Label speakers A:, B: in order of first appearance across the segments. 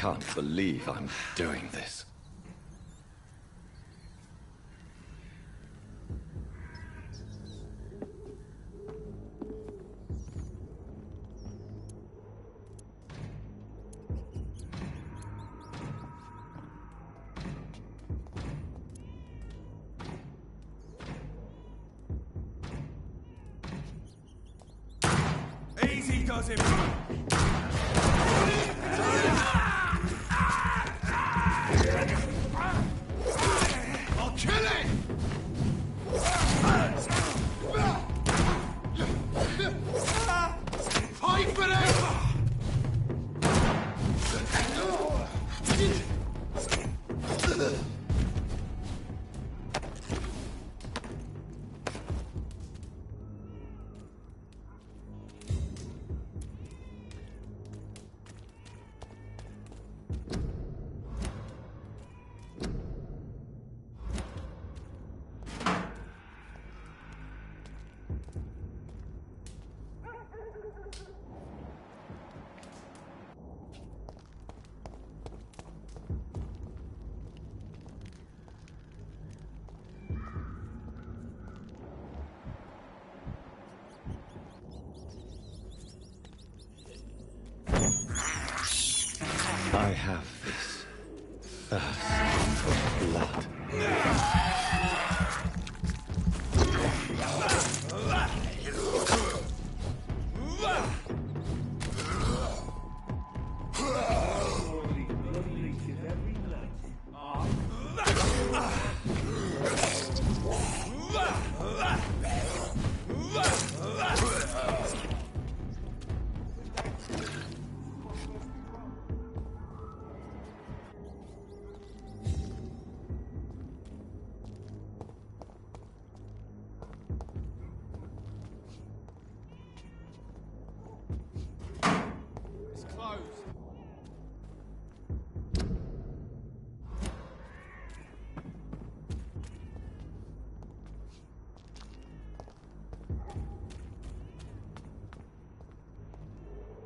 A: can't believe I'm doing this.
B: Easy does it. I'll kill it. Fight for it.
A: I have this thirst for blood.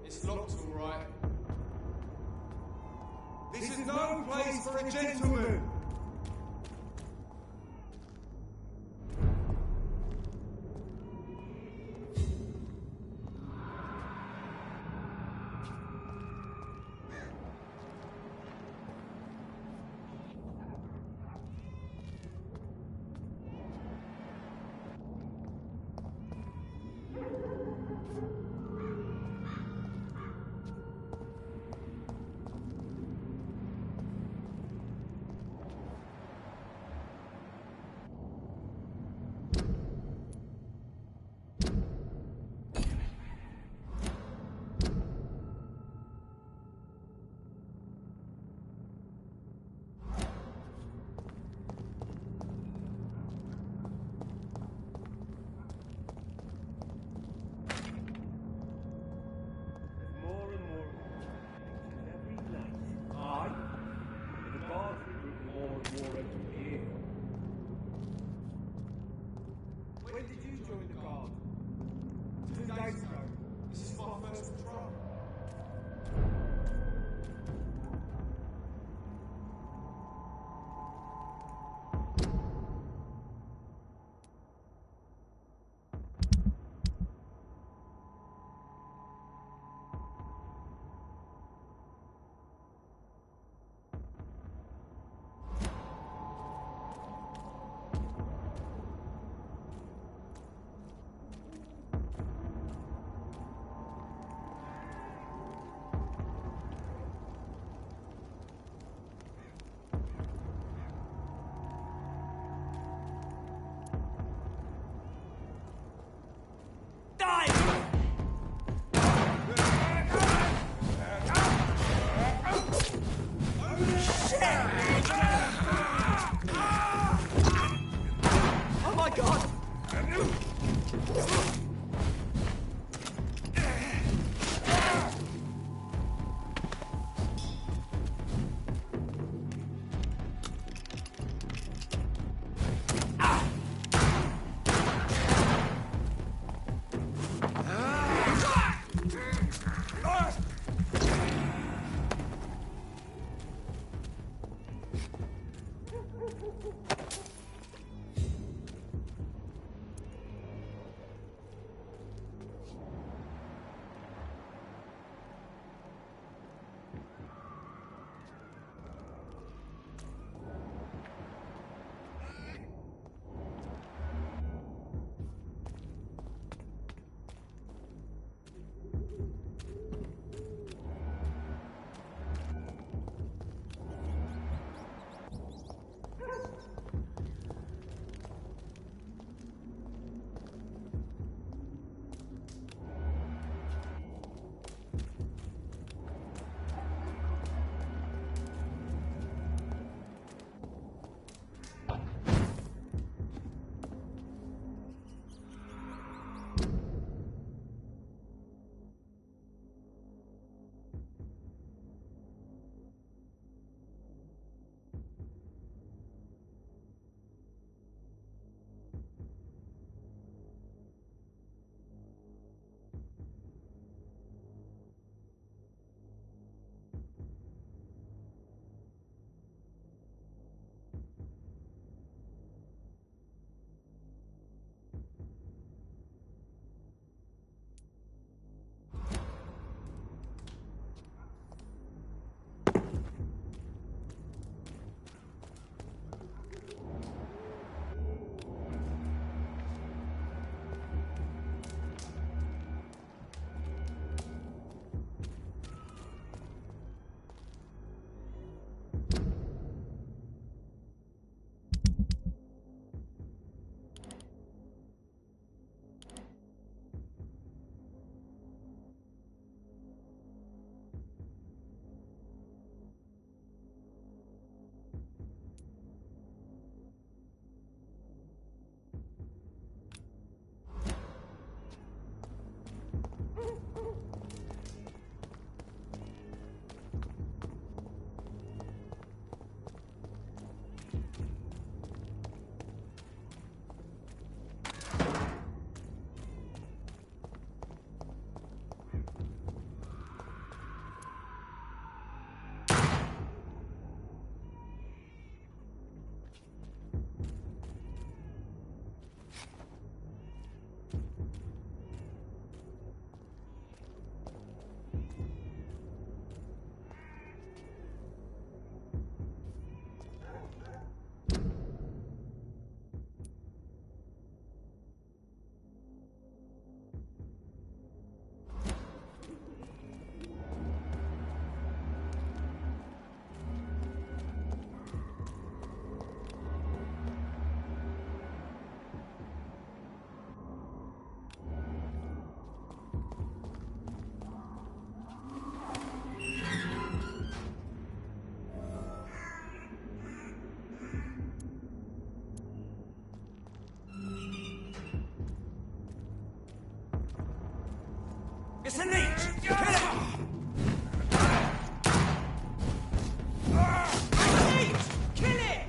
C: It's locked, all right. This is no place for a gentleman. When did you join the guard? 2 days ago. This is my first patrol.
D: It's a leech! Kill him! Leech! Kill it!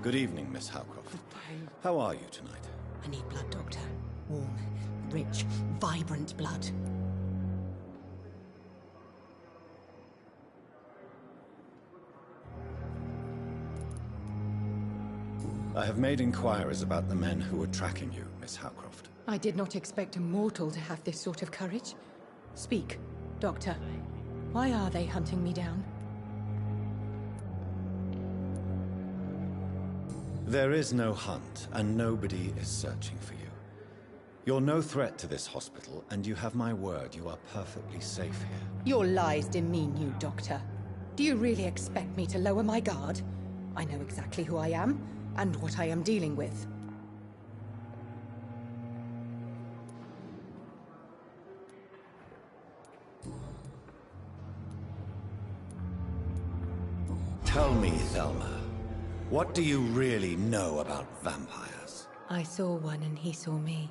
A: Good evening, Miss Howcroft. How are you tonight?
E: I need blood, Doctor. Warm, rich, vibrant blood.
A: I have made inquiries about the men who were tracking you, Miss Howcroft.
E: I did not expect a mortal to have this sort of courage. Speak, Doctor. Why are they hunting me down?
A: There is no hunt, and nobody is searching for you. You're no threat to this hospital, and you have my word you are perfectly safe here.
E: Your lies demean you, Doctor. Do you really expect me to lower my guard? I know exactly who I am, and what I am dealing with.
A: Tell me, Thelma, what do you really know about vampires?
E: I saw one and he saw me.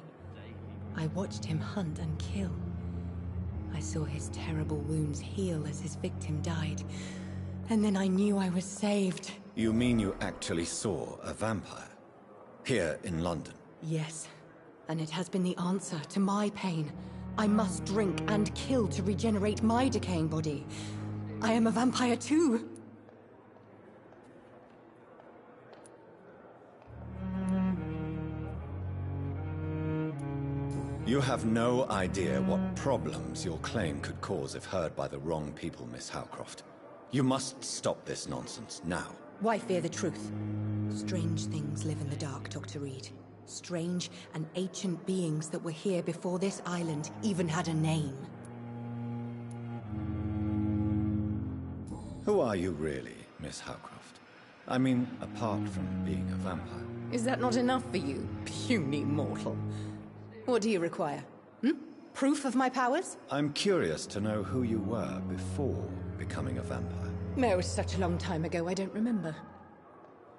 E: I watched him hunt and kill. I saw his terrible wounds heal as his victim died. And then I knew I was saved.
A: You mean you actually saw a vampire? Here in London?
E: Yes. And it has been the answer to my pain. I must drink and kill to regenerate my decaying body. I am a vampire too.
A: You have no idea what problems your claim could cause if heard by the wrong people, Miss Howcroft. You must stop this nonsense, now.
E: Why fear the truth? Strange things live in the dark, Dr. Reed. Strange and ancient beings that were here before this island even had a name.
A: Who are you really, Miss Howcroft? I mean, apart from being a vampire.
E: Is that not enough for you, puny mortal? What do you require? Proof of my powers?
A: I'm curious to know who you were before becoming a vampire.
E: It was such a long time ago, I don't remember.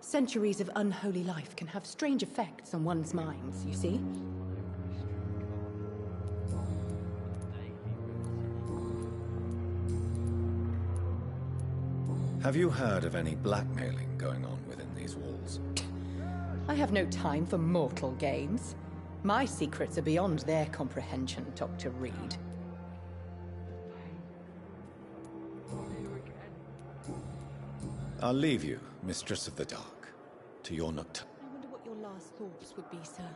E: Centuries of unholy life can have strange effects on one's minds, you see?
A: Have you heard of any blackmailing going on within these walls?
E: I have no time for mortal games. My secrets are beyond their comprehension, Dr. Reed.
A: I'll leave you, Mistress of the Dark, to your nocturne.
E: I wonder what your last thoughts would be, sir.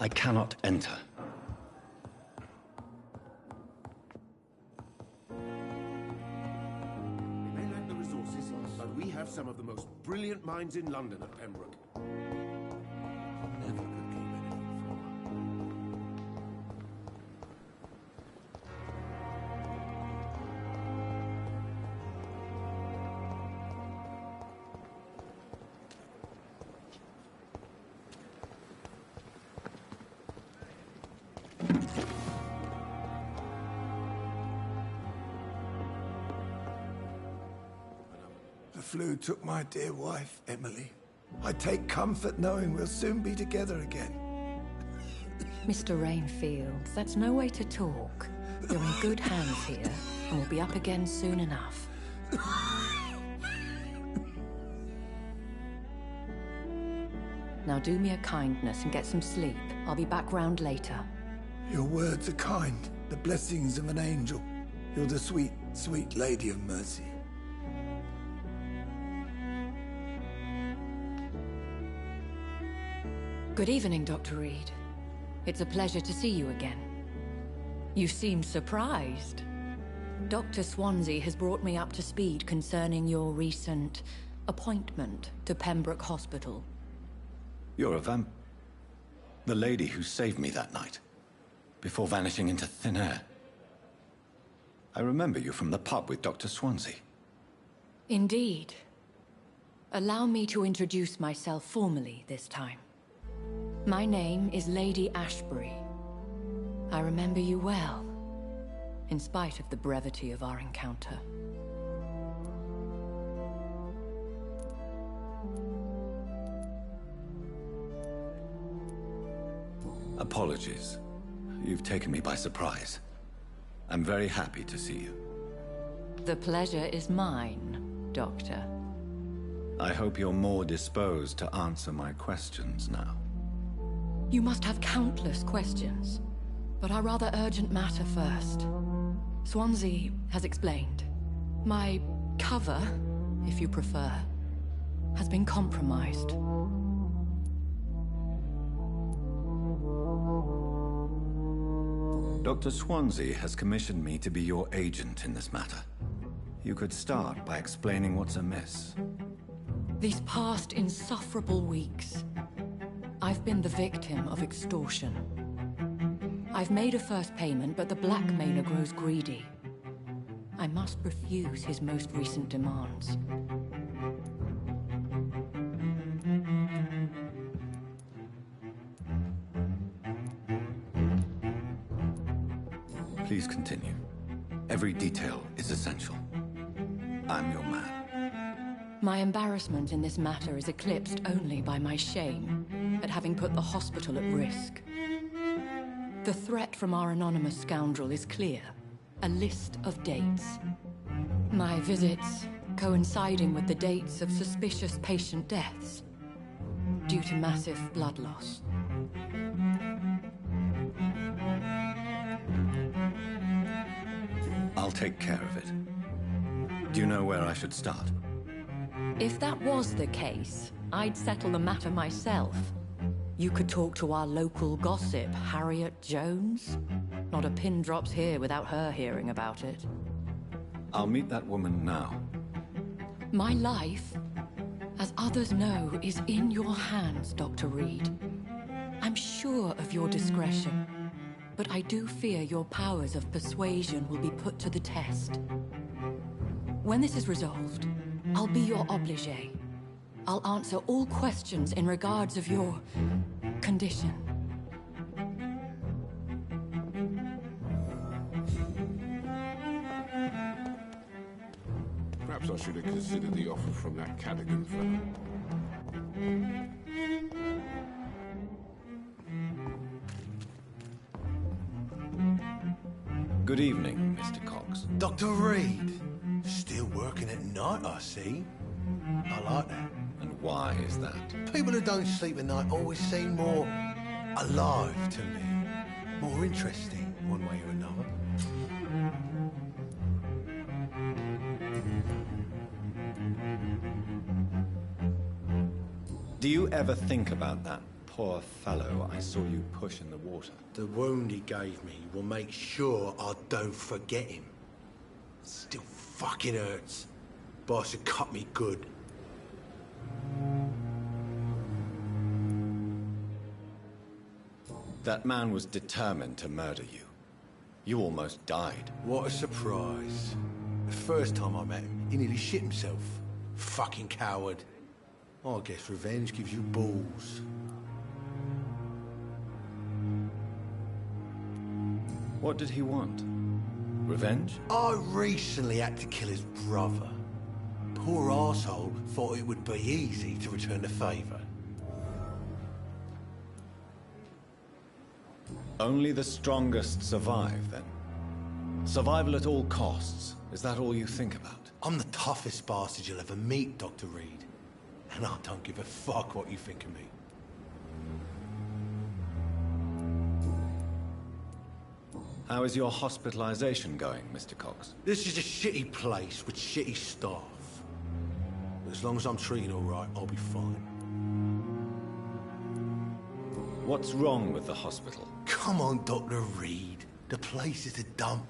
A: I cannot enter.
B: We may lack the resources, but we have some of the most brilliant minds in London at Pembroke. Never could keep anything from her.
F: The flu took my dear wife, Emily. I take comfort knowing we'll soon be together again.
G: Mr. Rainfield, that's no way to talk. You're in good hands here, and we'll be up again soon enough. Now do me a kindness and get some sleep. I'll be back round later.
F: Your words are kind, the blessings of an angel. You're the sweet, sweet Lady of Mercy.
G: Good evening, Dr. Reed. It's a pleasure to see you again. You seem surprised. Dr. Swansea has brought me up to speed concerning your recent appointment to Pembroke Hospital.
A: You're a vamp... The lady who saved me that night. before vanishing into thin air. I remember you from the pub with Dr. Swansea.
G: Indeed. Allow me to introduce myself formally this time. My name is Lady Ashbury. I remember you well, in spite of the brevity of our encounter.
A: Apologies. You've taken me by surprise. I'm very happy to see you.
G: The pleasure is mine, Doctor.
A: I hope you're more disposed to answer my questions now.
G: You must have countless questions, but our rather urgent matter first. Swansea has explained. My cover, if you prefer, has been compromised.
A: Dr. Swansea has commissioned me to be your agent in this matter. You could start by explaining what's amiss.
G: These past insufferable weeks, I've been the victim of extortion. I've made a first payment, but the blackmailer grows greedy. I must refuse his most recent demands.
A: Please continue. Every detail is essential. I'm your man.
G: My embarrassment in this matter is eclipsed only by my shame at having put the hospital at risk. The threat from our anonymous scoundrel is clear. A list of dates. My visits coinciding with the dates of suspicious patient deaths due to massive blood loss.
A: I'll take care of it. Do you know where I should start?
G: If that was the case, I'd settle the matter myself. You could talk to our local gossip, Harriet Jones. Not a pin drops here without her hearing about it.
A: I'll meet that woman now.
G: My life, as others know, is in your hands, Dr. Reed. I'm sure of your discretion, but I do fear your powers of persuasion will be put to the test. When this is resolved, I'll be your obligé. I'll answer all questions in regards of your condition.
B: Perhaps I should have considered the offer from that Cadigan fellow.
A: Good evening, Mr. Cox.
H: Dr. Reed. Still working at night, I see. I like that.
A: And why is that?
H: People who don't sleep at night always seem more alive to me. More interesting, one way or another.
A: Do you ever think about that poor fellow I saw you push in the water?
H: The wound he gave me will make sure I don't forget him. Still fucking hurts. Boss had cut me good.
A: That man was determined to murder you. You almost died.
H: What a surprise. The first time I met him, he nearly shit himself. Fucking coward. I guess revenge gives you balls.
A: What did he want? Revenge?
H: I recently had to kill his brother. Poor arsehole thought it would be easy to return the favour.
A: Only the strongest survive, then? Survival at all costs. Is that all you think about?
H: I'm the toughest bastard you'll ever meet, Dr. Reed. And I don't give a fuck what you think of me.
A: How is your hospitalization going, Mr. Cox?
H: This is a shitty place with shitty staff. But as long as I'm treated all right, I'll be fine.
A: What's wrong with the hospital?
H: Come on, Dr. Reed. The place is a dump.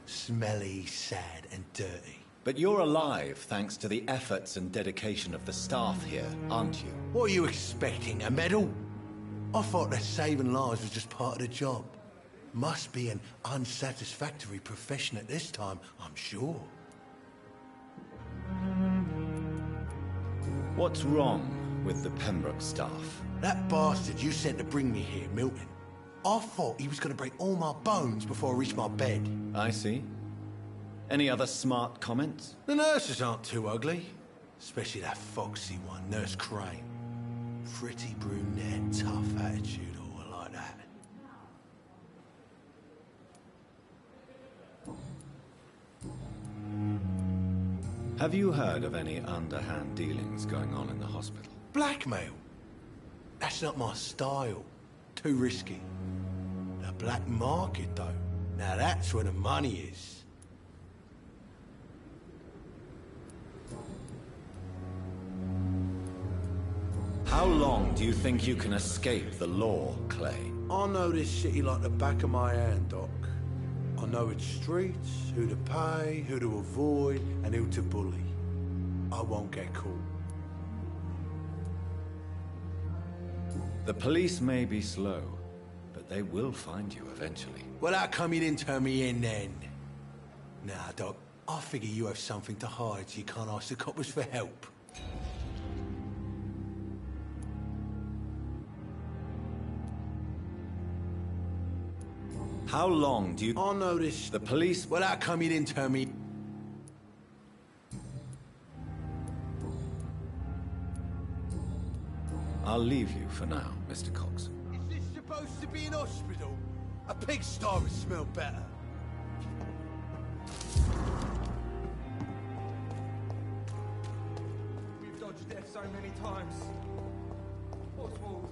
H: Smelly, sad, and dirty.
A: But you're alive thanks to the efforts and dedication of the staff here, aren't you?
H: What are you expecting, a medal? I thought that saving lives was just part of the job. Must be an unsatisfactory profession at this time, I'm sure.
A: What's wrong with the Pembroke staff?
H: That bastard you sent to bring me here, Milton. I thought he was going to break all my bones before I reached my bed.
A: I see. Any other smart comments?
H: The nurses aren't too ugly. Especially that foxy one, Nurse Crane. Pretty brunette, tough attitude, all like that.
A: Have you heard of any underhand dealings going on in the hospital?
H: Blackmail? That's not my style. Too risky. The black market, though. Now that's where the money is.
A: How long do you think you can escape the law, Clay?
H: I know this city like the back of my hand, Doc. I know its streets, who to pay, who to avoid, and who to bully. I won't get caught.
A: The police may be slow, but they will find you eventually.
H: Well, how come you didn't turn me in then? Nah, Doc, I figure you have something to hide so you can't ask the coppers for help.
A: How long do you...
H: I know this...
A: The police...
H: Well, how come you didn't turn me...
A: I'll leave you for now, Mr. Cox.
H: Is this supposed to be an hospital? A pigsty would smell better.
C: We've dodged death so many times. Oswald.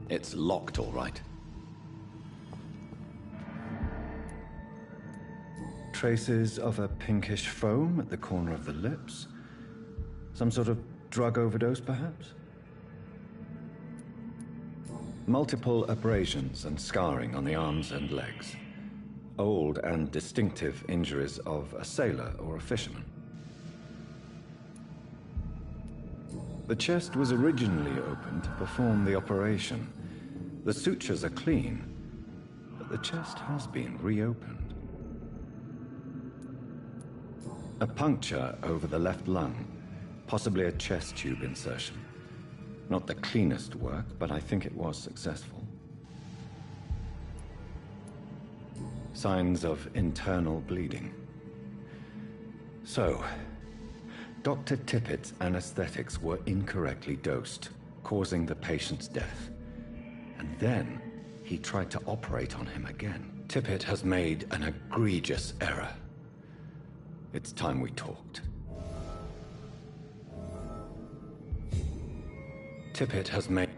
A: It's locked, all right. Traces of a pinkish foam at the corner of the lips. Some sort of drug overdose, perhaps? Multiple abrasions and scarring on the arms and legs. Old and distinctive injuries of a sailor or a fisherman. The chest was originally opened to perform the operation. The sutures are clean, but the chest has been reopened. A puncture over the left lung, possibly a chest tube insertion. Not the cleanest work, but I think it was successful. Signs of internal bleeding. So, Dr. Tippett's anesthetics were incorrectly dosed, causing the patient's death. And then he tried to operate on him again. Tippett has made an egregious error. It's time we talked. Tippett has made...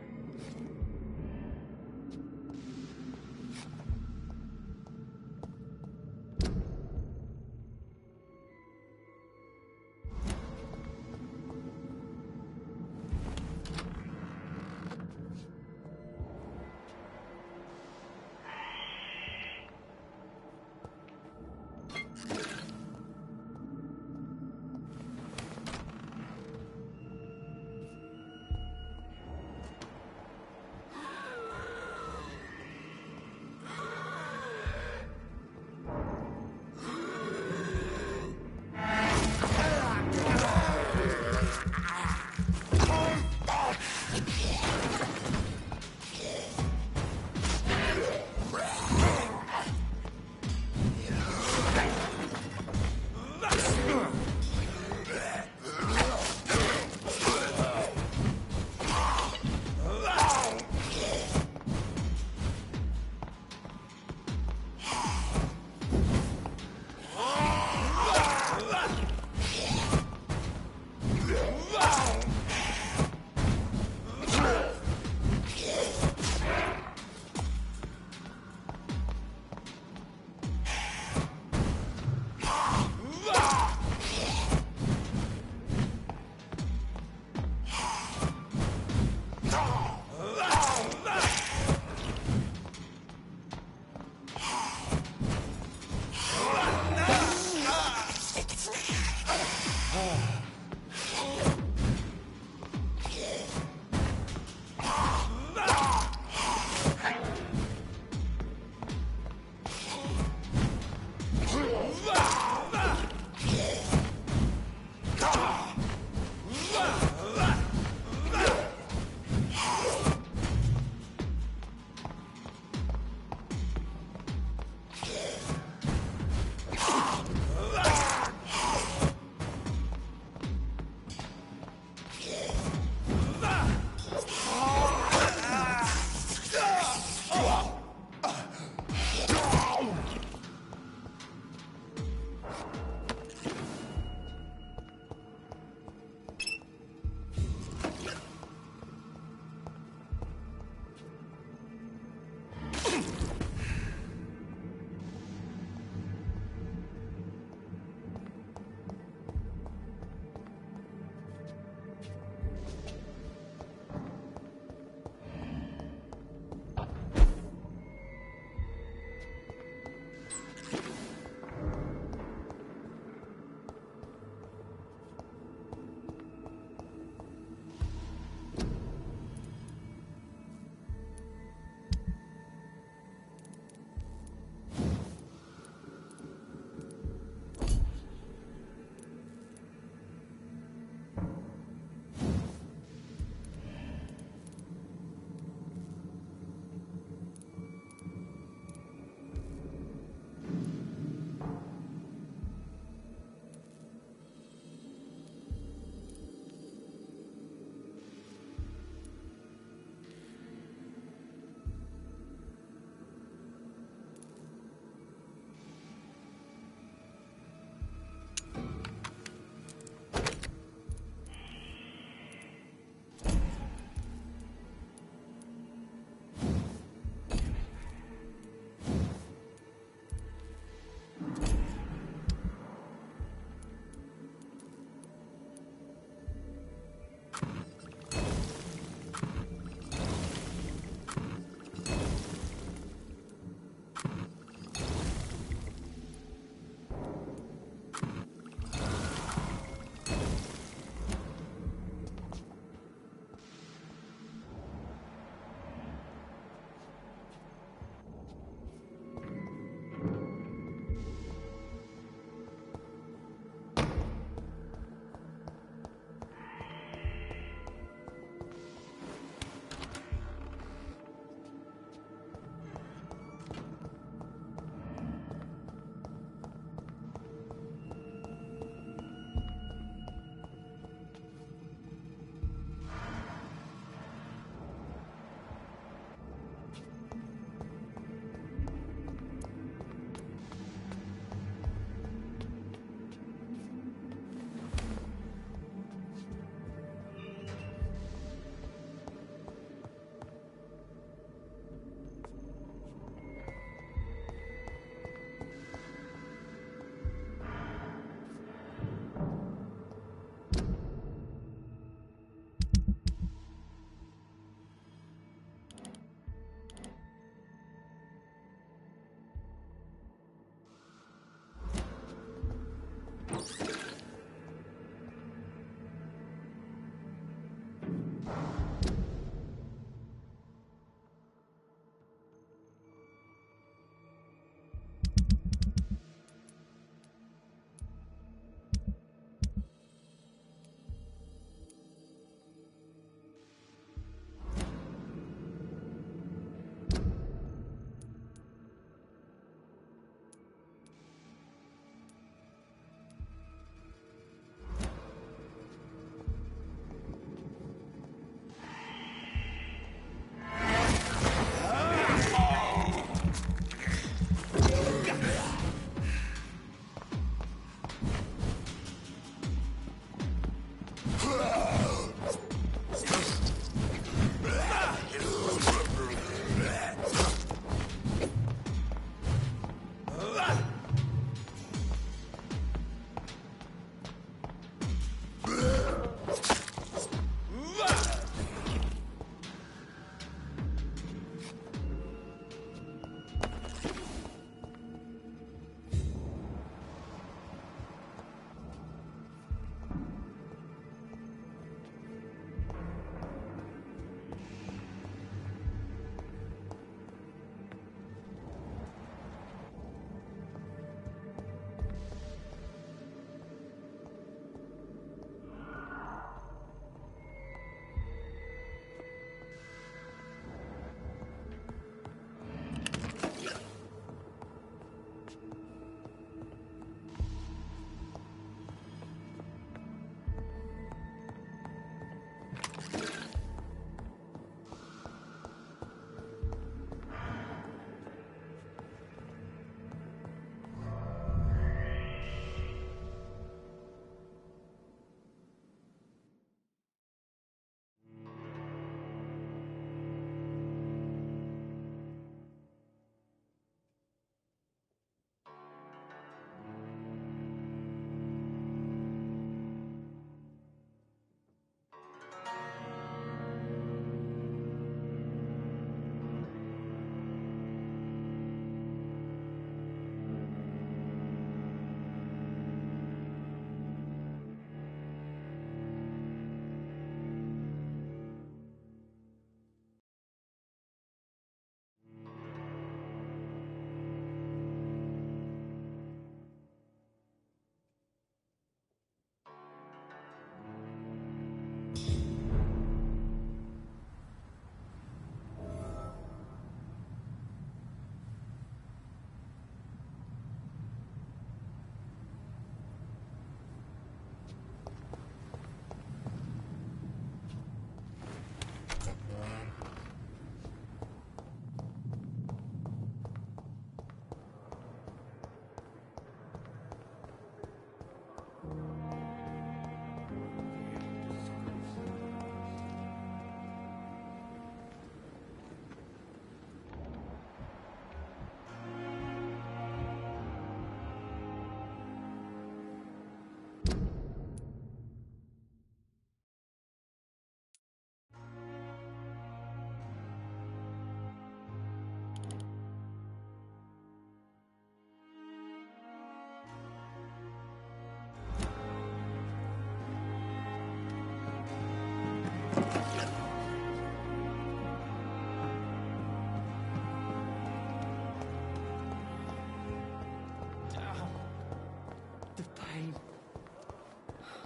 I: pain.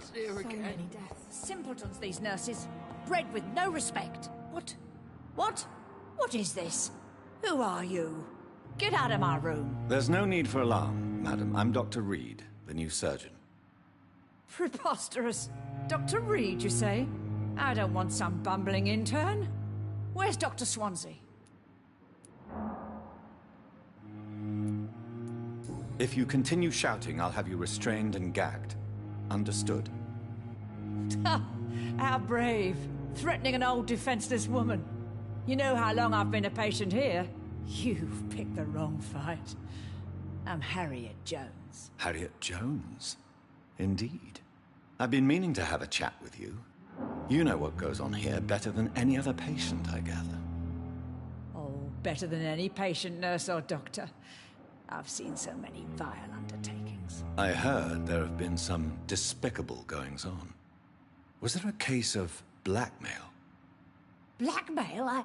D: So many deaths. Simpletons, these nurses. Bred with no respect. What? What? What is this? Who are you? Get out of my room.
A: There's no need for alarm, madam. I'm Dr. Reed, the new surgeon.
D: Preposterous. Dr. Reed, you say? I don't want some bumbling intern. Where's Dr. Swansea?
A: If you continue shouting, I'll have you restrained and gagged. Understood?
D: How brave. Threatening an old defenseless woman. You know how long I've been a patient here? You've picked the wrong fight. I'm Harriet Jones.
A: Harriet Jones? Indeed. I've been meaning to have a chat with you. You know what goes on here better than any other patient, I gather.
D: Oh, better than any patient, nurse or doctor. I've seen so many vile undertakings.
A: I heard there have been some despicable goings-on. Was there a case of blackmail?
D: Blackmail?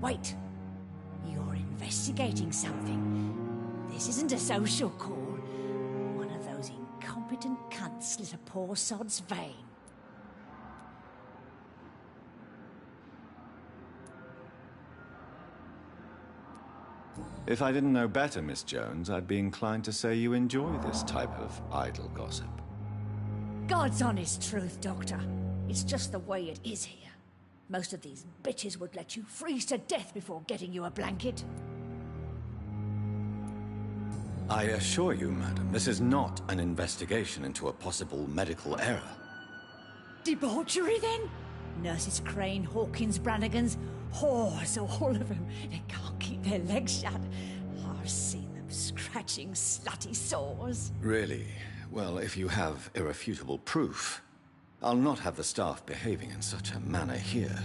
D: Wait. You're investigating something. This isn't a social call. One of those incompetent cunts slit a poor sod's vein.
A: If I didn't know better, Miss Jones, I'd be inclined to say you enjoy this type of idle gossip.
D: God's honest truth, Doctor. It's just the way it is here. Most of these bitches would let you freeze to death before getting you a blanket.
A: I assure you, madam, this is not an investigation into a possible medical error.
D: Debauchery, then? Nurses Crane, Hawkins, Brannigans, whores, all of them. They can't keep their legs shut. I've seen them scratching slutty sores.
A: Really? Well, if you have irrefutable proof, I'll not have the staff behaving in such a manner here.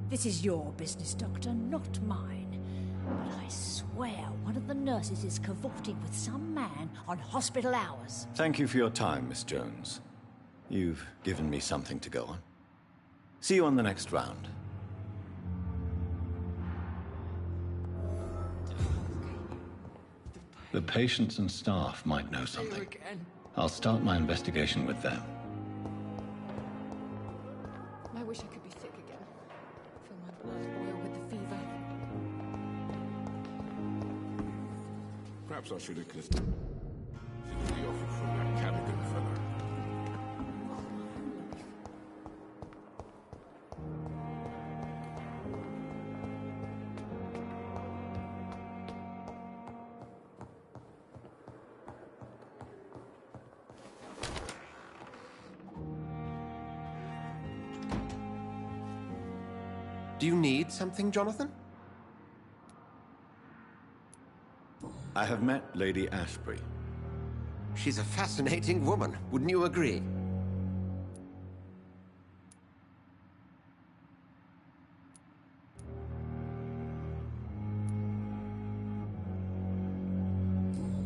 D: This is your business, Doctor, not mine. But I swear one of the nurses is cavorting with some man on hospital hours.
A: Thank you for your time, Miss Jones. You've given me something to go on. See you on the next round. The patients and staff might know something. I'll start my investigation with them.
I: I wish I could be sick again. Feel my blood boil with the fever.
B: Perhaps I should have considered the offer from that Callaghan fellow.
J: Do you need something, Jonathan?
A: I have met Lady Ashbury.
J: She's a fascinating woman, wouldn't you agree?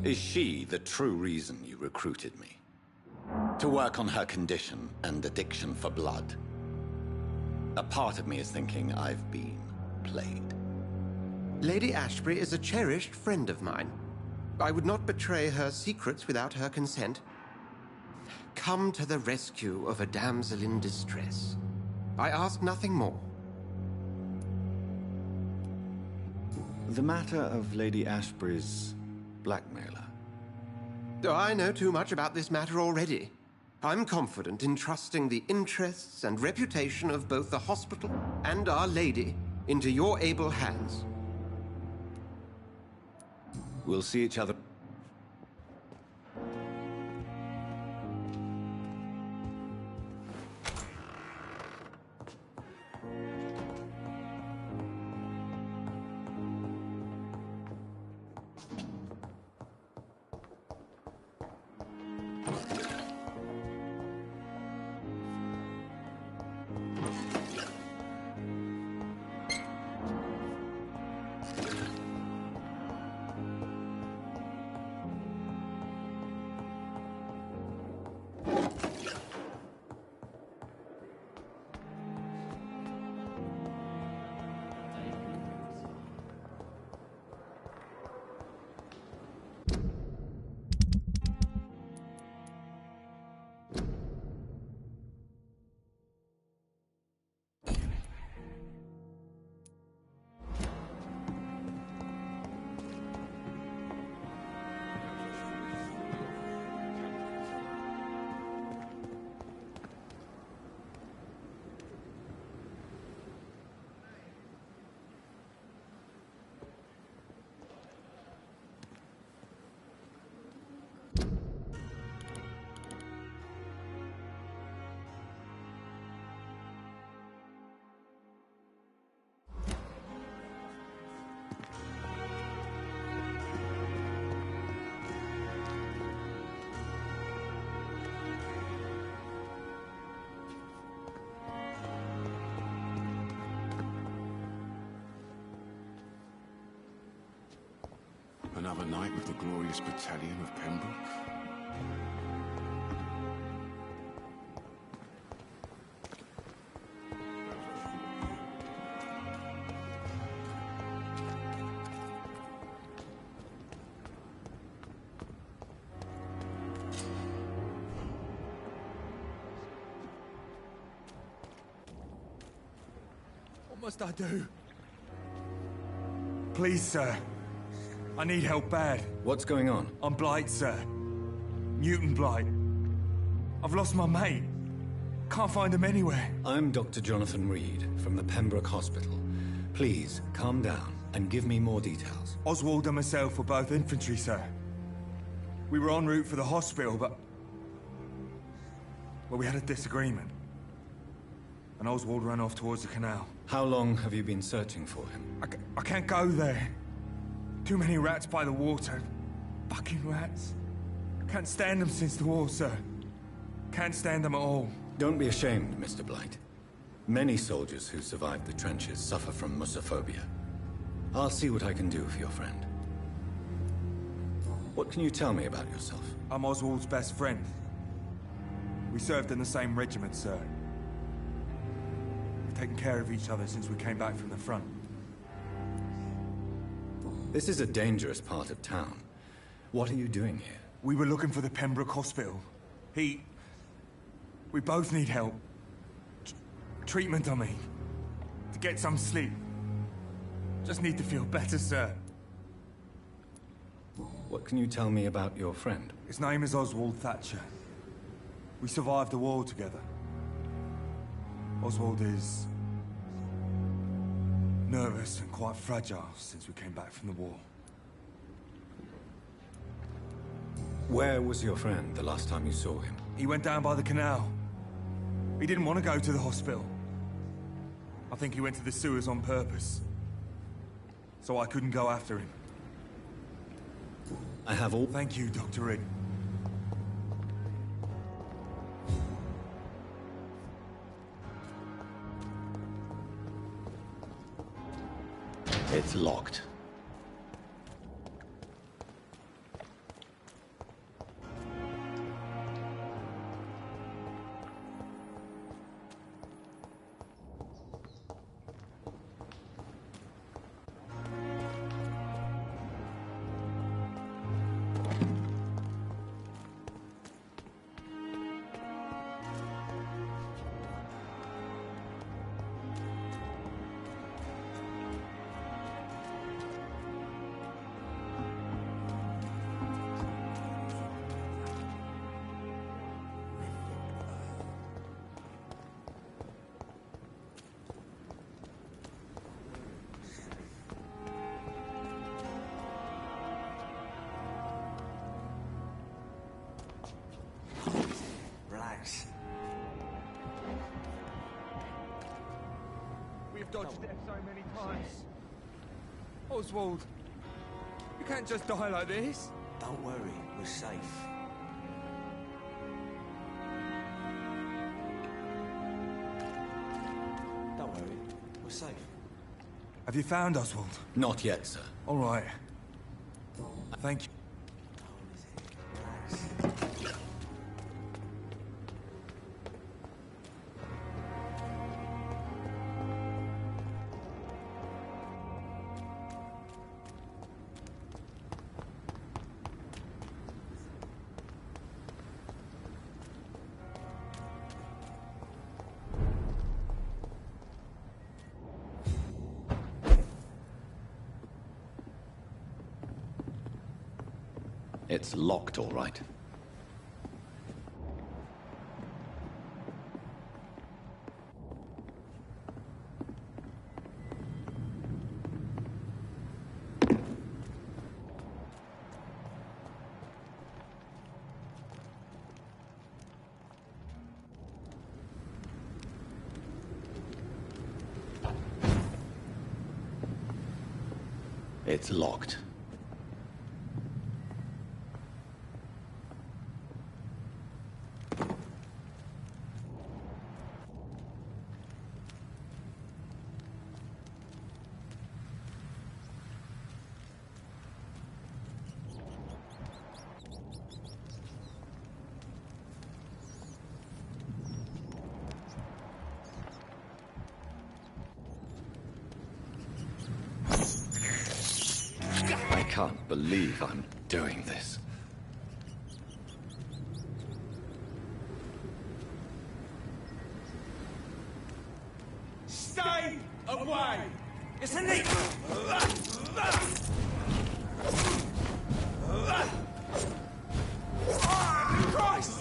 A: Is she the true reason you recruited me? To work on her condition and addiction for blood? A part of me is thinking I've been played.
J: Lady Ashbury is a cherished friend of mine. I would not betray her secrets without her consent. Come to the rescue of a damsel in distress. I ask nothing more.
A: The matter of Lady Ashbury's blackmailer.
J: Oh, I know too much about this matter already. I'm confident in trusting the interests and reputation of both the hospital and Our Lady into your able hands.
A: We'll see each other.
B: another night with the glorious battalion of Pembroke?
C: What must I do? Please, sir. I need help bad.
A: What's going on?
C: I'm Blight, sir. Newton Blight. I've lost my mate. Can't find him anywhere.
A: I'm Dr. Jonathan Reed from the Pembroke Hospital. Please, calm down and give me more details.
C: Oswald and myself were both infantry, sir. We were en route for the hospital, but... well, we had a disagreement. And Oswald ran off towards the canal.
A: How long have you been searching for him?
C: I can't go there. Too many rats by the water. Fucking rats. Can't stand them since the war, sir. Can't stand them at all.
A: Don't be ashamed, Mr. Blight. Many soldiers who survived the trenches suffer from musophobia. I'll see what I can do for your friend. What can you tell me about yourself?
C: I'm Oswald's best friend. We served in the same regiment, sir. We've taken care of each other since we came back from the front.
A: This is a dangerous part of town. What are you doing here?
C: We were looking for the Pembroke Hospital. We both need help. Treatment, I mean. To get some sleep. Just need to feel better, sir.
A: What can you tell me about your friend?
C: His name is Oswald Thatcher. We survived the war together. Oswald is... nervous and quite fragile since we came back from the war.
A: Where was your friend the last time you saw him?
C: He went down by the canal. He didn't want to go to the hospital. I think he went to the sewers on purpose. So I couldn't go after him.
A: I have all...
C: Thank you, Dr. Reed.
A: It's locked.
C: We've dodged death so many times. Oswald, you can't just die like this.
K: Don't worry, we're safe. Don't worry, we're safe.
C: Have you found Oswald?
A: Not yet, sir.
C: All right. Thank you.
A: It's locked, all right. It's locked. can't believe I'm doing this.
C: Stay away! Isn't it? Christ!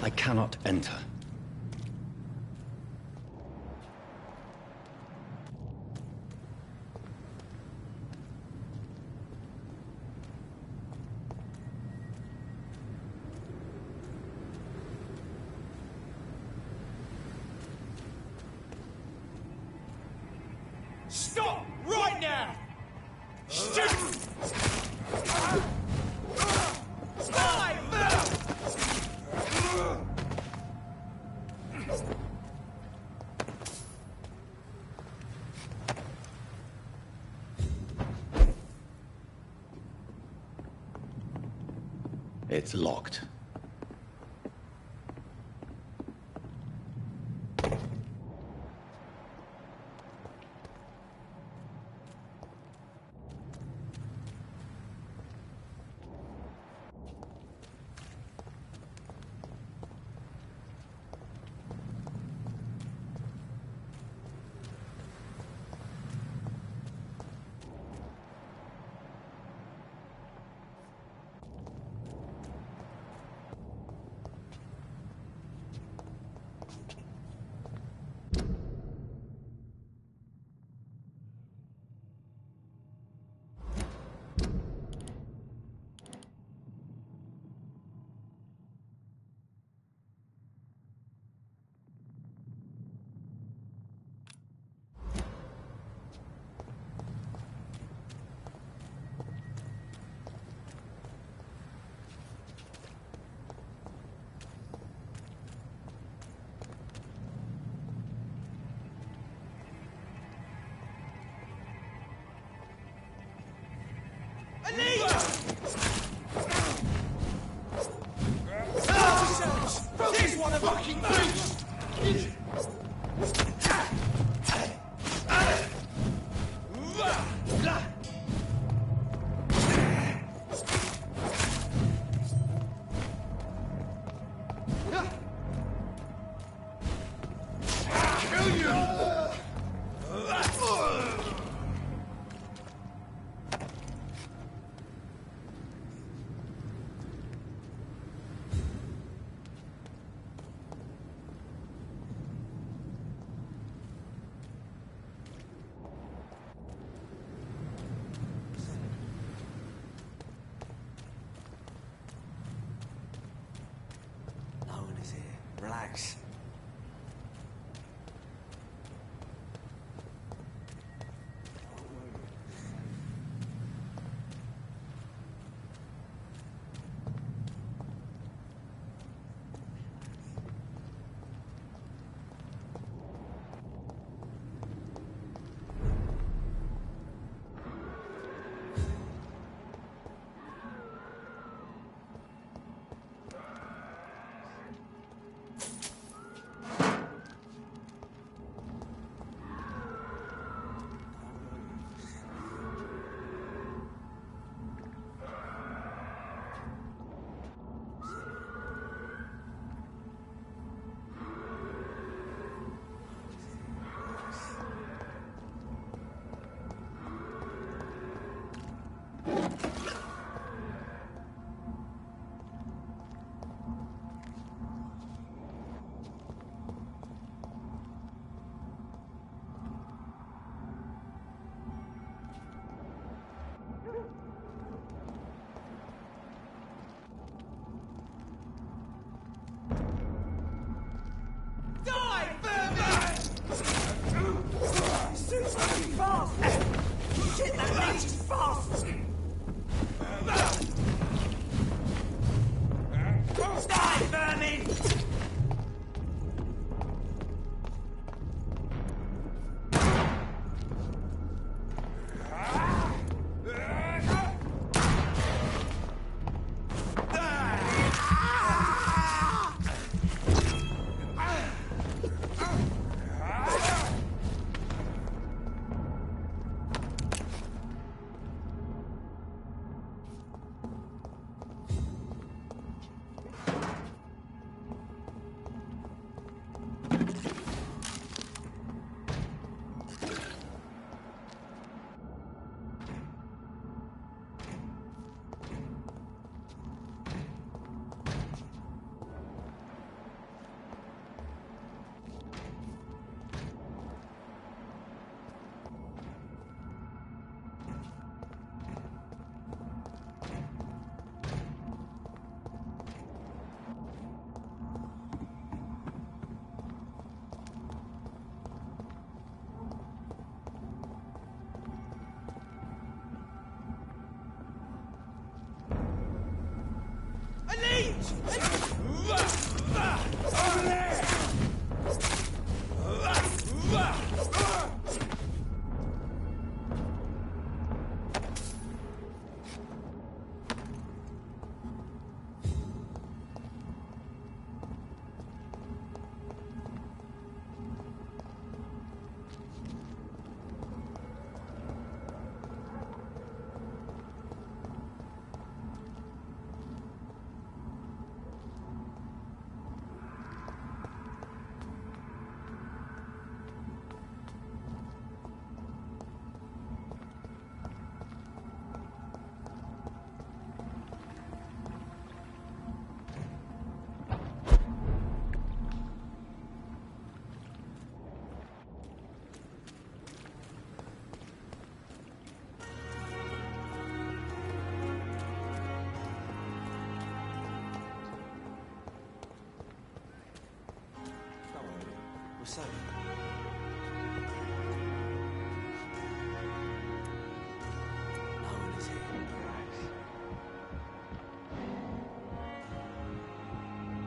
A: I cannot enter.
C: Stop right now! Stupid!
A: It's locked.
C: He's one of fucking beast! Kill you! Fast!
L: Die, vermin!
K: We're safe. No one is here. Relax.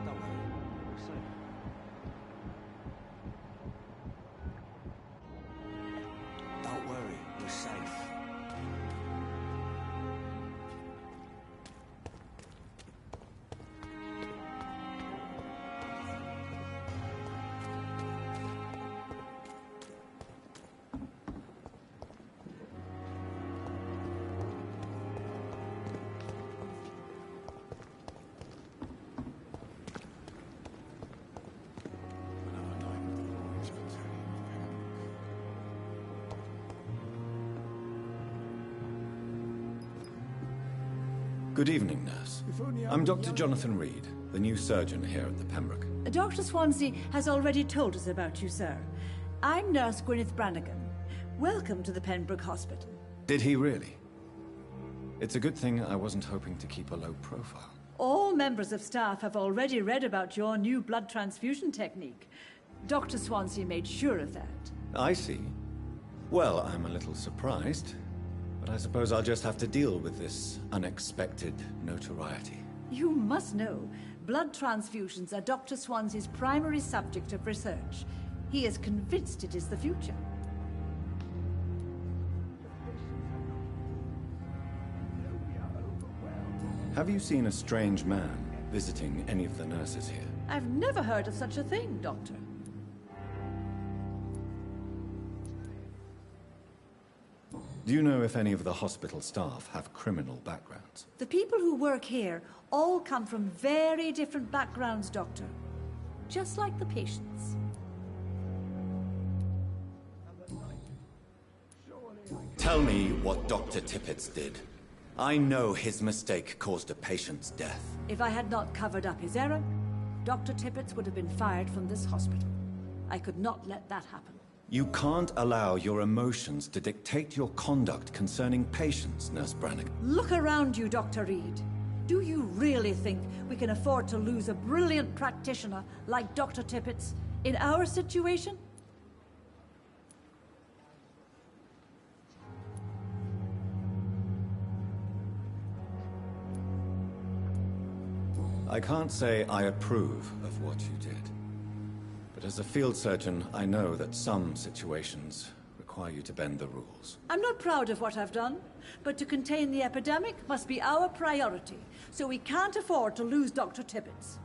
K: Don't worry. We're safe. Don't worry. We're safe.
A: Good evening, nurse. I'm Dr. Jonathan Reed, the new surgeon here at the Pembroke.
D: Dr. Swansea has already told us about you, sir. I'm Nurse Gwyneth Brannigan. Welcome to the Pembroke Hospital.
A: Did he really? It's a good thing I wasn't hoping to keep a low profile.
D: All members of staff have already read about your new blood transfusion technique. Dr. Swansea made sure of that.
A: I see. Well, I'm a little surprised, but I suppose I'll just have to deal with this unexpected notoriety.
D: You must know, blood transfusions are Dr. Swansea's primary subject of research. He is convinced it is the future.
A: Have you seen a strange man visiting any of the nurses here?
D: I've never heard of such a thing, Doctor.
A: Do you know if any of the hospital staff have criminal backgrounds?
D: The people who work here all come from very different backgrounds, Doctor. Just like the patients.
A: Tell me what Dr. Tippett did. I know his mistake caused a patient's death.
D: If I had not covered up his error, Dr. Tippett would have been fired from this hospital. I could not let that happen.
A: You can't allow your emotions to dictate your conduct concerning patients, Nurse Brannigan.
D: Look around you, Dr. Reed. Do you really think we can afford to lose a brilliant practitioner like Dr. Tippett's in our situation?
A: I can't say I approve of what you did. But as a field surgeon, I know that some situations require you to bend the rules.
D: I'm not proud of what I've done, but to contain the epidemic must be our priority, so we can't afford to lose Dr. Tippett.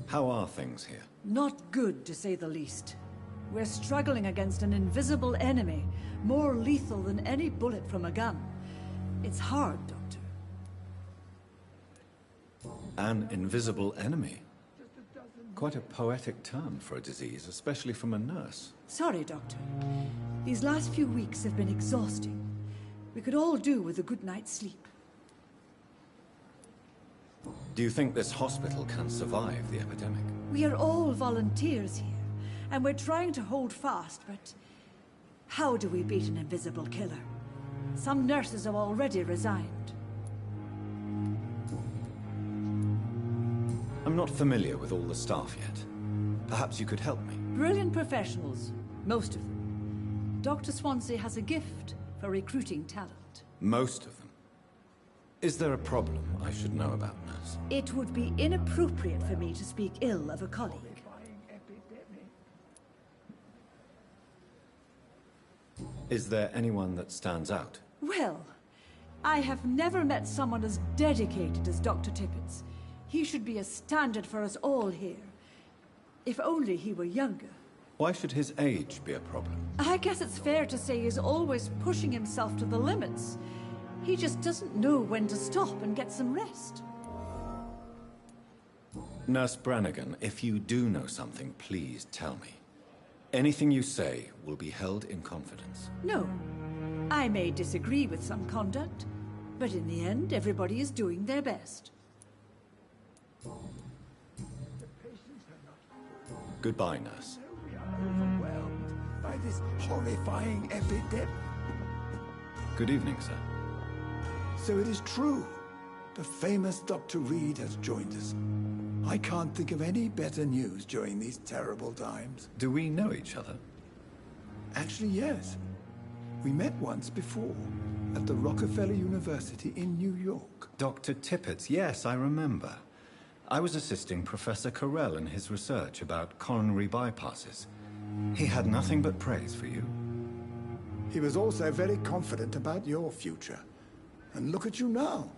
A: How are things here?
D: Not good, to say the least. We're struggling against an invisible enemy, more lethal than any bullet from a gun. It's hard, Doctor.
A: An invisible enemy? Quite a poetic term for a disease, especially from a nurse.
D: Sorry, Doctor. These last few weeks have been exhausting. We could all do with a good night's sleep.
A: Do you think this hospital can survive the epidemic?
D: We are all volunteers here, and we're trying to hold fast, but how do we beat an invisible killer? Some nurses have already resigned.
A: I'm not familiar with all the staff yet. Perhaps you could help me.
D: Brilliant professionals, most of them. Dr. Swansea has a gift for recruiting talent.
A: Most of them? Is there a problem I should know about, nurse?
D: It would be inappropriate for me to speak ill of a colleague.
A: Is there anyone that stands out?
D: Well, I have never met someone as dedicated as Dr. Tippett. He should be a standard for us all here. If only he were younger.
A: Why should his age be a problem?
D: I guess it's fair to say he's always pushing himself to the limits. He just doesn't know when to stop and get some rest.
A: Nurse Brannigan, if you do know something, please tell me. Anything you say will be held in confidence.
D: No. I may disagree with some conduct, but in the end, everybody is doing their best.
A: Goodbye, nurse.
F: We are overwhelmed by this horrifying epidemic.
A: Good evening, sir.
F: So it is true. The famous Dr. Reed has joined us. I can't think of any better news during these terrible times.
A: Do we know each other?
F: Actually, yes. We met once before, at the Rockefeller University in New York.
A: Dr. Tippett, yes, I remember. I was assisting Professor Carell in his research about coronary bypasses. He had nothing but praise for you.
F: He was also very confident about your future. And look at you now.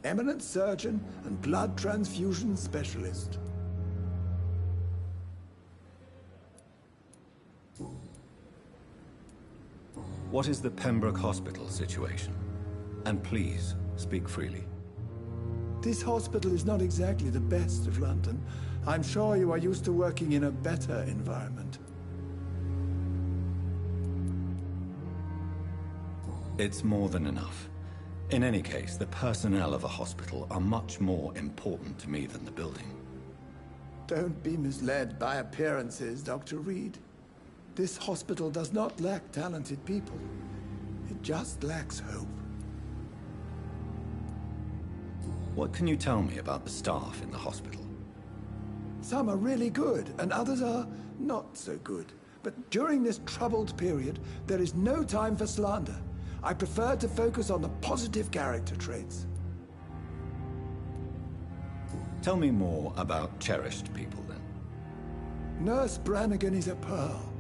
F: Eminent surgeon and blood transfusion specialist.
A: What is the Pembroke Hospital situation? And please, speak freely.
F: This hospital is not exactly the best of London. I'm sure you are used to working in a better environment.
A: It's more than enough. In any case, the personnel of a hospital are much more important to me than the building.
F: Don't be misled by appearances, Dr. Reed. This hospital does not lack talented people. It just lacks hope.
A: What can you tell me about the staff in the hospital?
F: Some are really good, and others are not so good. But during this troubled period, there is no time for slander. I prefer to focus on the positive character traits.
A: Tell me more about cherished people, then.
F: Nurse Brannigan is a pearl.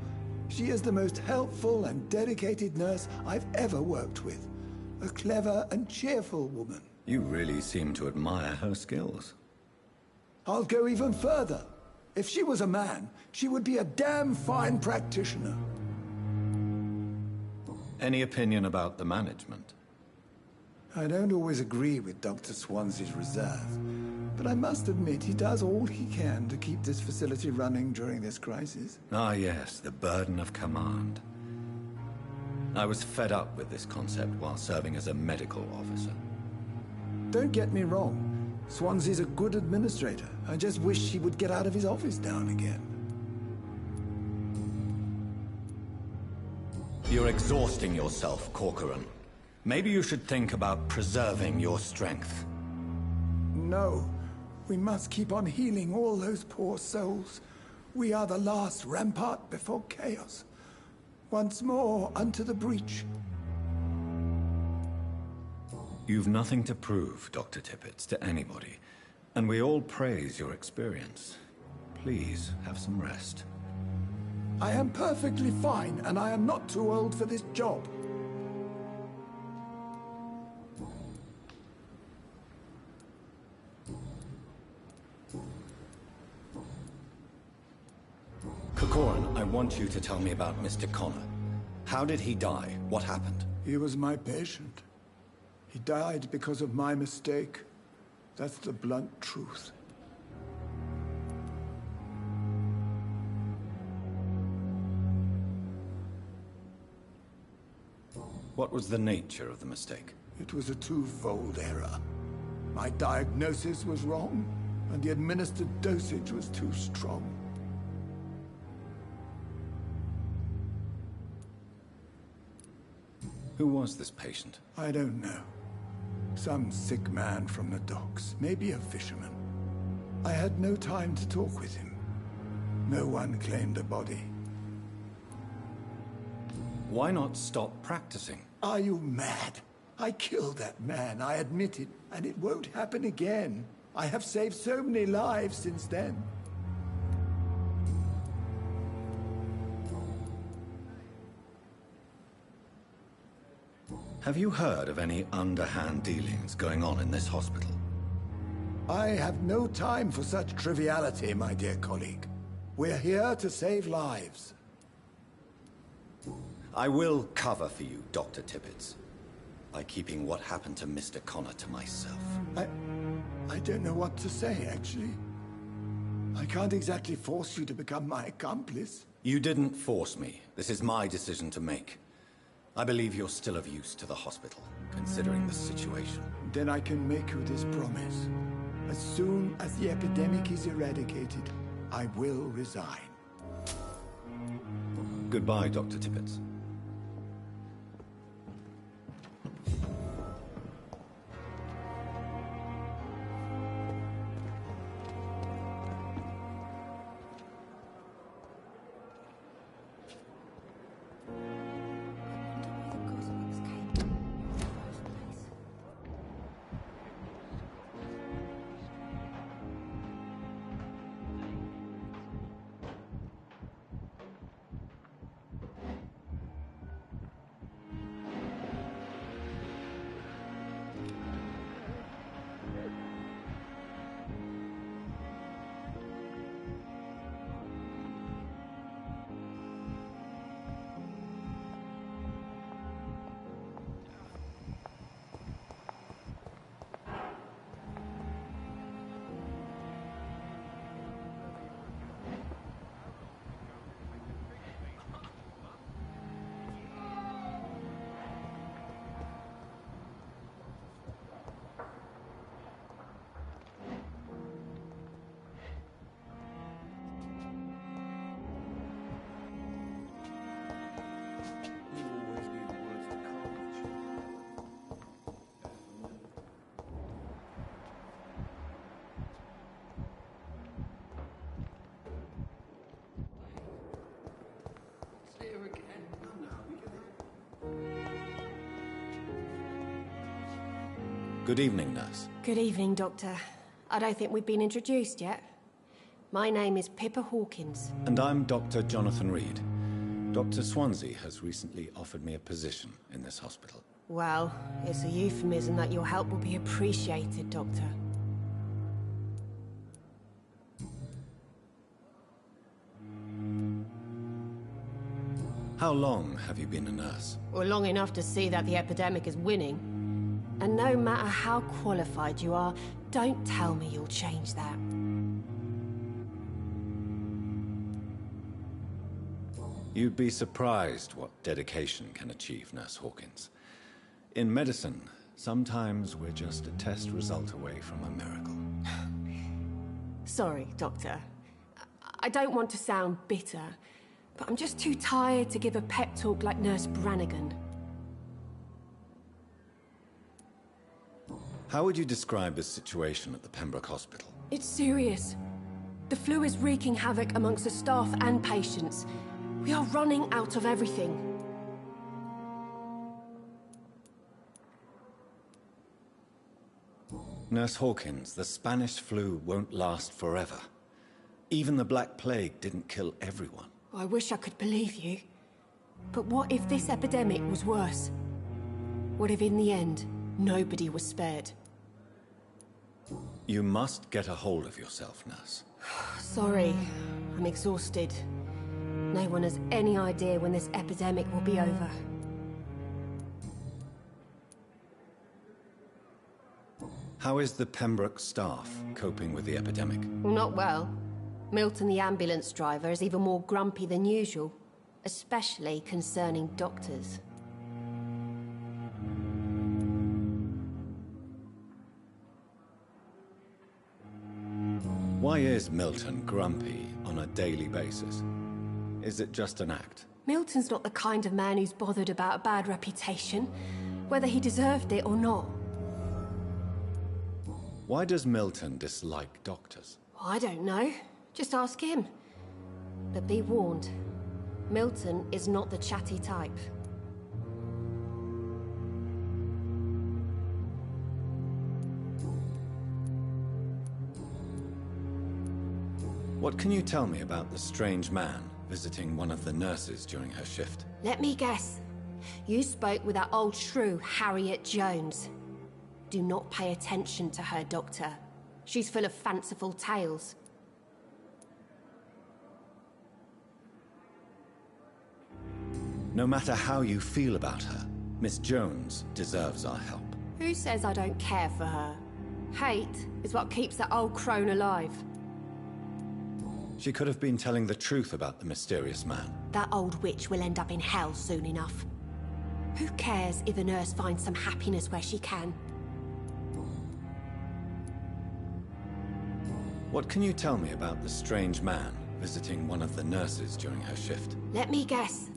F: She is the most helpful and dedicated nurse I've ever worked with. A clever and cheerful woman.
A: You really seem to admire her skills.
F: I'll go even further. If she was a man, she would be a damn fine practitioner.
A: Any opinion about the management?
F: I don't always agree with Dr. Swansea's reserve, but I must admit he does all he can to keep this facility running during this crisis.
A: Ah, yes, the burden of command. I was fed up with this concept while serving as a medical officer.
F: Don't get me wrong. Swansea's a good administrator. I just wish he would get out of his office now and again.
A: You're exhausting yourself, Corcoran. Maybe you should think about preserving your strength.
F: No. We must keep on healing all those poor souls. We are the last rampart before chaos. Once more, unto the breach.
A: You've nothing to prove, Dr. Tippett, to anybody. And we all praise your experience. Please, have some rest.
F: I am perfectly fine, and I am not too old for this job.
A: Corcoran, I want you to tell me about Mr. Connor. How did he die? What happened?
F: He was my patient. He died because of my mistake. That's the blunt truth.
A: What was the nature of the mistake?
F: It was a twofold error. My diagnosis was wrong, and the administered dosage was too strong.
A: Who was this patient?
F: I don't know. Some sick man from the docks, maybe a fisherman. I had no time to talk with him. No one claimed a body.
A: Why not stop practicing?
F: Are you mad? I killed that man, I admit it, and it won't happen again. I have saved so many lives since then.
A: Have you heard of any underhand dealings going on in this hospital?
F: I have no time for such triviality, my dear colleague. We're here to save lives.
A: I will cover for you, Dr. Tippett, by keeping what happened to Mr. Connor to myself.
F: I don't know what to say, actually. I can't exactly force you to become my accomplice.
A: You didn't force me. This is my decision to make. I believe you're still of use to the hospital, considering the situation.
F: Then I can make you this promise. As soon as the epidemic is eradicated, I will resign.
A: Goodbye, Dr. Tippett. Good evening, nurse.
M: Good evening, Doctor. I don't think we've been introduced yet. My name is Pippa Hawkins.
A: And I'm Dr. Jonathan Reed. Dr. Swansea has recently offered me a position in this hospital.
M: Well, it's a euphemism that your help will be appreciated, Doctor.
A: How long have you been a nurse?
M: Well, long enough to see that the epidemic is winning. And no matter how qualified you are, don't tell me you'll change that.
A: You'd be surprised what dedication can achieve, Nurse Hawkins. In medicine, sometimes we're just a test result away from a miracle.
M: Sorry, Doctor. I don't want to sound bitter, but I'm just too tired to give a pep talk like Nurse Brannigan.
A: How would you describe the situation at the Pembroke Hospital?
M: It's serious. The flu is wreaking havoc amongst the staff and patients. We are running out of everything.
A: Nurse Hawkins, the Spanish flu won't last forever. Even the Black Plague didn't kill everyone.
M: I wish I could believe you. But what if this epidemic was worse? What if in the end, nobody was spared?
A: You must get a hold of yourself, Nurse.
M: Sorry, I'm exhausted. No one has any idea when this epidemic will be over.
A: How is the Pembroke staff coping with the epidemic?
M: Well, not well. Milton, the ambulance driver, is even more grumpy than usual, especially concerning doctors.
A: Why is Milton grumpy on a daily basis? Is it just an act?
M: Milton's not the kind of man who's bothered about a bad reputation, whether he deserved it or not.
A: Why does Milton dislike doctors?
M: I don't know. Just ask him. But be warned, Milton is not the chatty type.
A: What can you tell me about the strange man visiting one of the nurses during her shift?
M: Let me guess. You spoke with that old shrew, Harriet Jones. Do not pay attention to her, Doctor. She's full of fanciful tales.
A: No matter how you feel about her, Miss Jones deserves our help.
M: Who says I don't care for her? Hate is what keeps that old crone alive.
A: She could have been telling the truth about the mysterious man.
M: That old witch will end up in hell soon enough. Who cares if a nurse finds some happiness where she can?
A: What can you tell me about the strange man visiting one of the nurses during her shift?
M: Let me guess.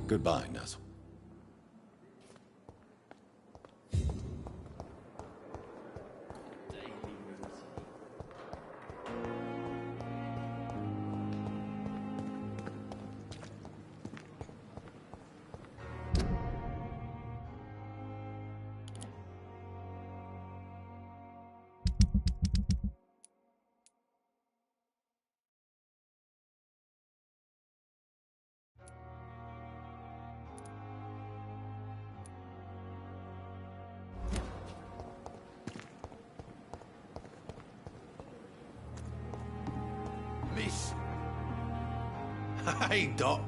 A: Goodbye, nurse.
H: Miss. Hey, Doc.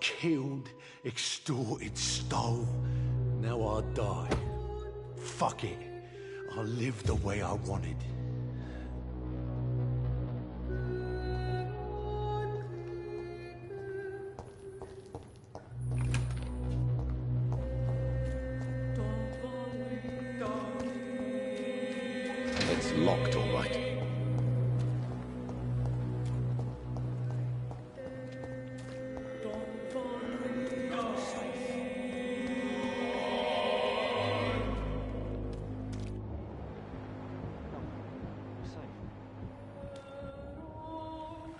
H: Killed, extorted, stole. Now I die. Fuck it. I live the way I wanted.
A: It's locked, all right.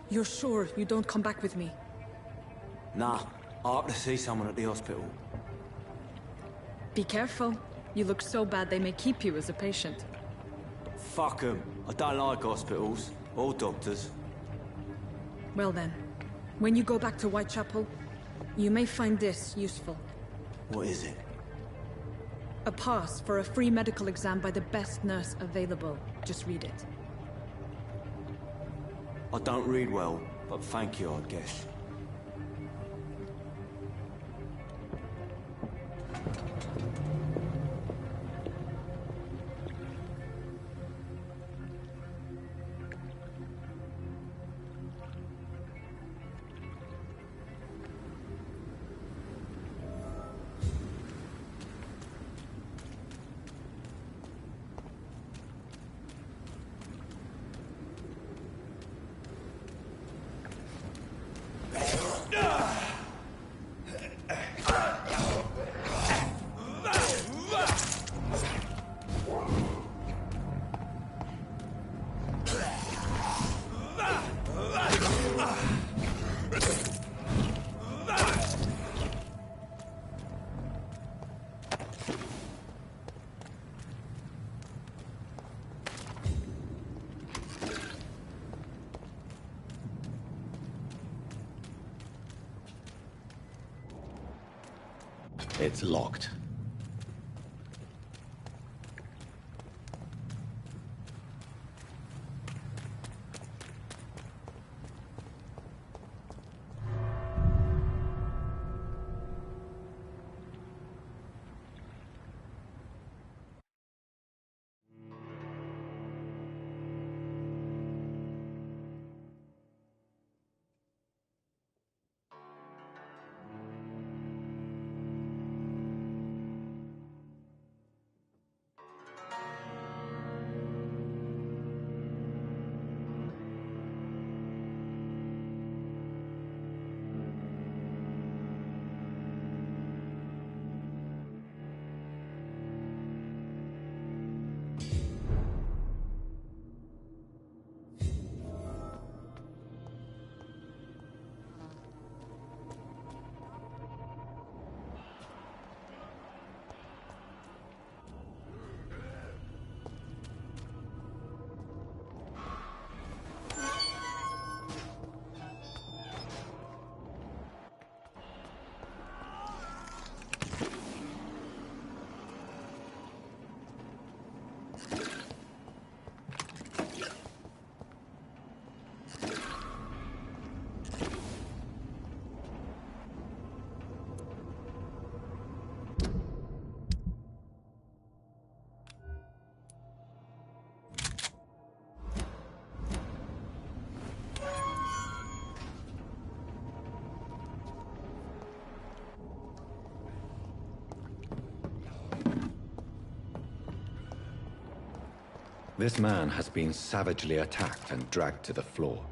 I: You're sure you don't come back with me?
K: Nah, I have to see someone at the hospital.
I: Be careful. You look so bad they may keep you as a patient.
K: Fuck 'em. I don't like hospitals or doctors.
I: Well then, when you go back to Whitechapel, you may find this useful.
K: What is it?
I: A pass for a free medical exam by the best nurse available. Just read it.
K: I don't read well, but thank you, I guess.
A: It's locked. This man has been savagely attacked and dragged to the floor.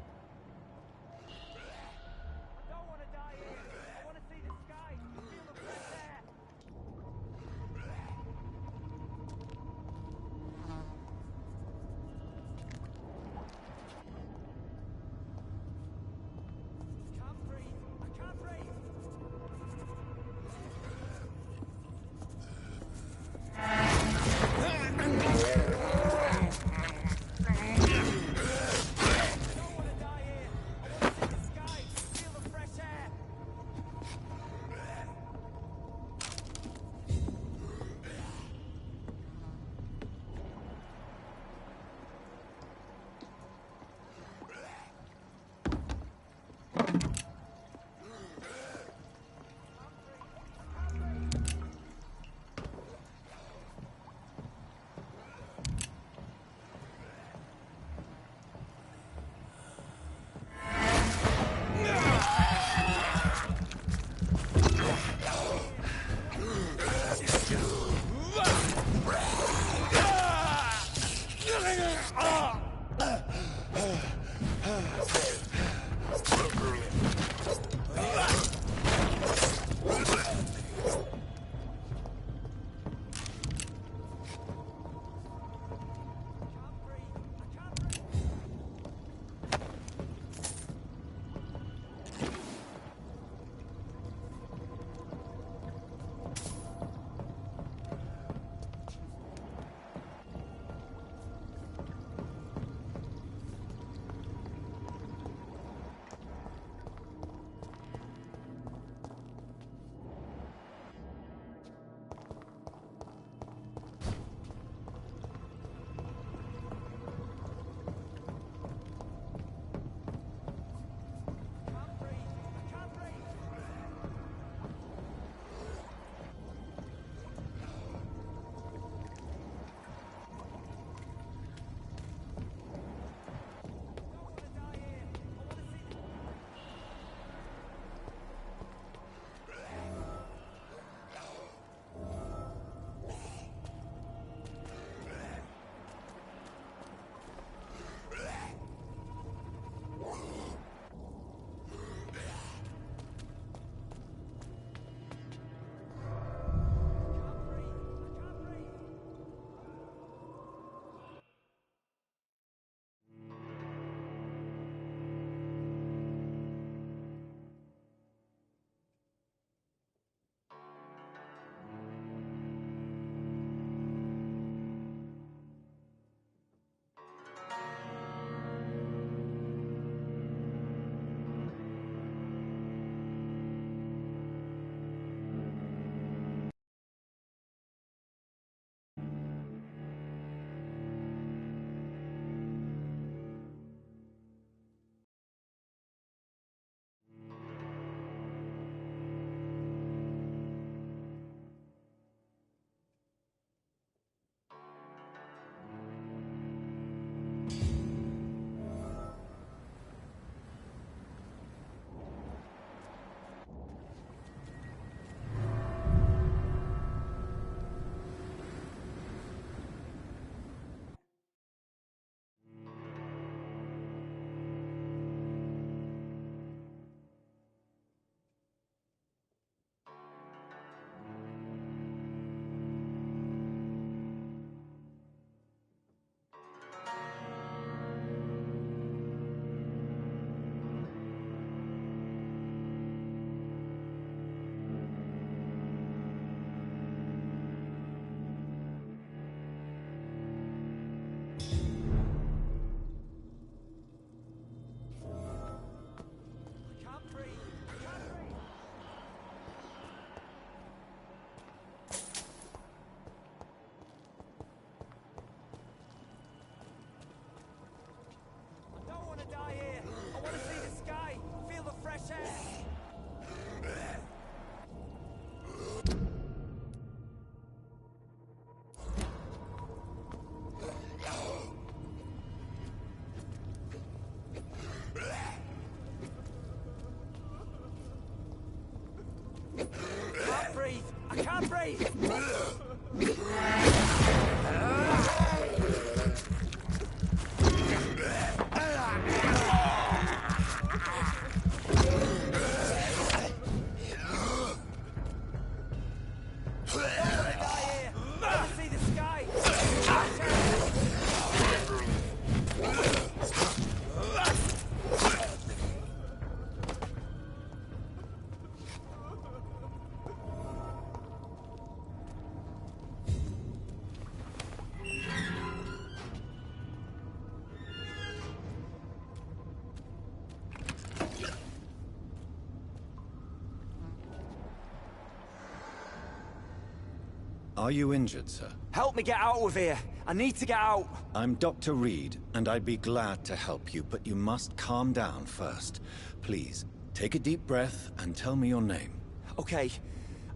A: Are you injured, sir?
L: Help me get out of here. I need to get out.
A: I'm Dr. Reed, and I'd be glad to help you, but you must calm down first. Please, take a deep breath and tell me your name.
L: Okay.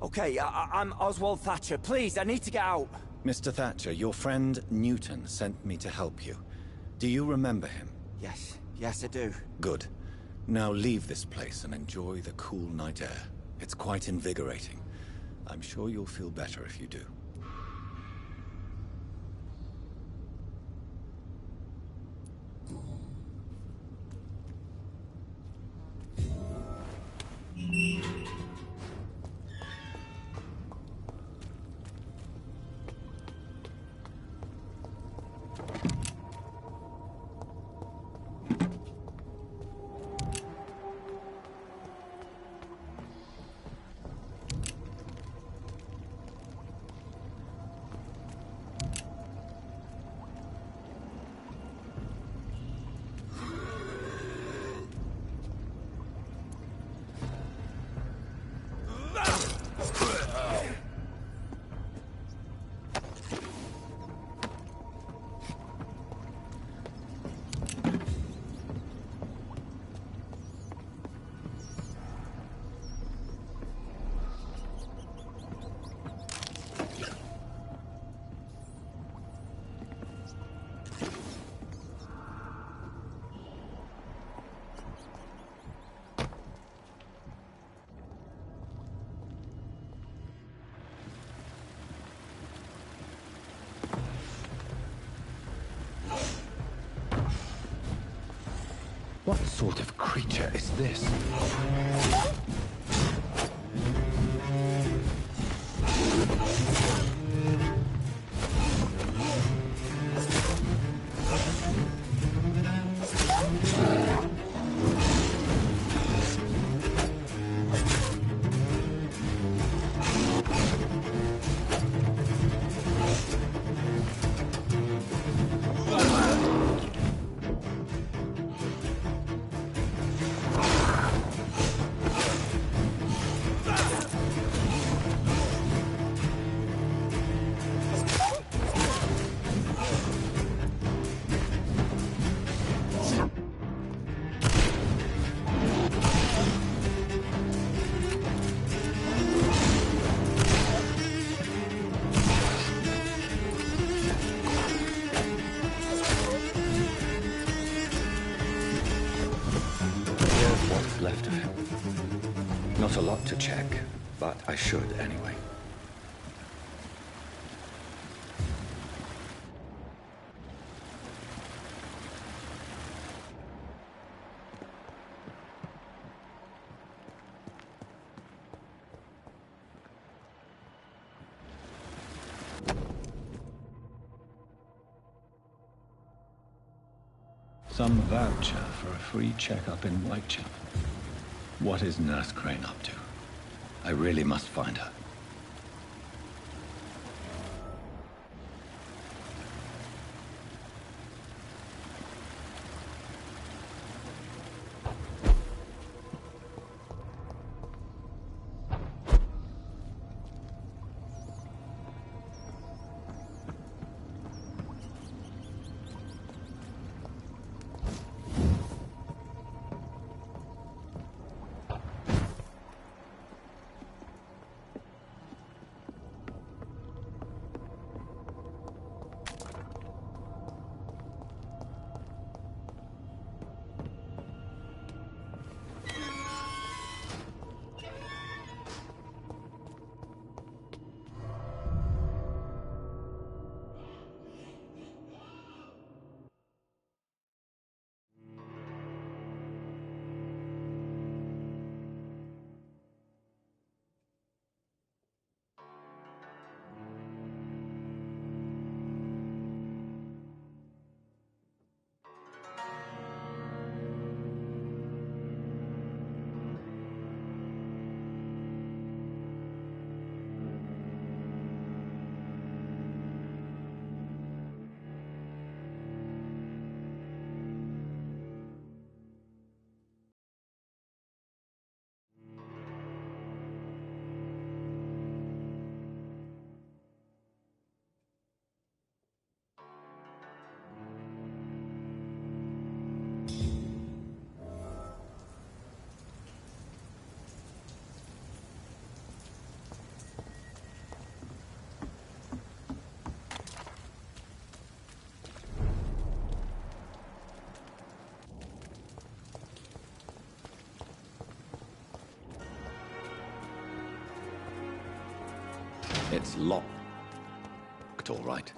L: I'm Oswald Thatcher. Please, I need to get out.
A: Mr. Thatcher, your friend Newton sent me to help you. Do you remember him?
L: Yes, I do.
A: Good. Now leave this place and enjoy the cool night air. It's quite invigorating. I'm sure you'll feel better if you do. What sort of creature is this? Left of him. Not a lot to check, but I should anyway. Some voucher for a free checkup in Whitechapel. What is Nurse Crane up to? I really must find her. It's locked, all right.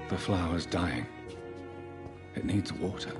A: The flower's dying. It needs water.